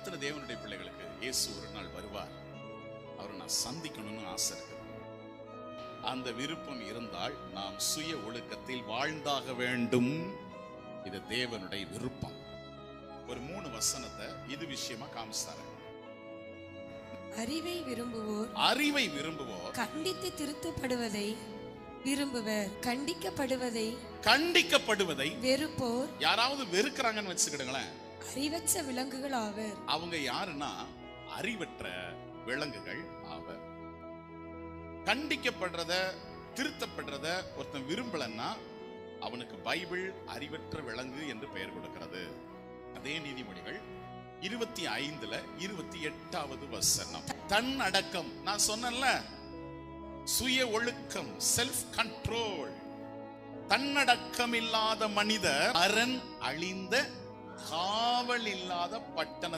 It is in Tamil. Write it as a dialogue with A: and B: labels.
A: எத்தனை தேவனுடைய பிள்ளைகளுக்கு இயேசு ஒரு நாள் வருவார், அவரை நான் சந்திக்கணும்னு ஆசை இருக்கு? அந்த விருப்பம் இருந்தால் நாம் சுய ஒழுக்கத்தில் வாழ்ந்தாக வேண்டும். இது தேவனுடைய விருப்பம். ஒரு 3 வசனத்தை இது விஷயமா காமிச்சாரு. அறிவை விரும்புவோர்
B: கண்டித்து திருத்தப்படுவதை விரும்புவர்,
A: கண்டிக்கப்படுவதை
B: வெறுப்போர்.
A: யாராவது வெறுக்கிறாங்கன்னு வச்சுக்கிடுங்களேன்,
B: அறிவற்ற விலங்குகள் ஆவர்.
A: அவங்க யாருன்னா அறிவற்ற விலங்குகள் ஆவர். கண்டிக்கப்படுறத திருத்தப்படுறத ஒருத்தன் விரும்பலன்னா அவனுக்கு பைபிள் அறிவற்ற விலங்கு என்று பெயர் கொடுக்கிறது. அதே நீதிமொழிகள் 25:28 வசனம். தன் அடக்கம், நான் சொன்னேன்ல, சுய ஒழுக்கம், செல்ஃப் கண்ட்ரோல். தன்னடக்கம் இல்லாத மனிதர் அரண் அழிந்த காவல் இல்லாத பட்டண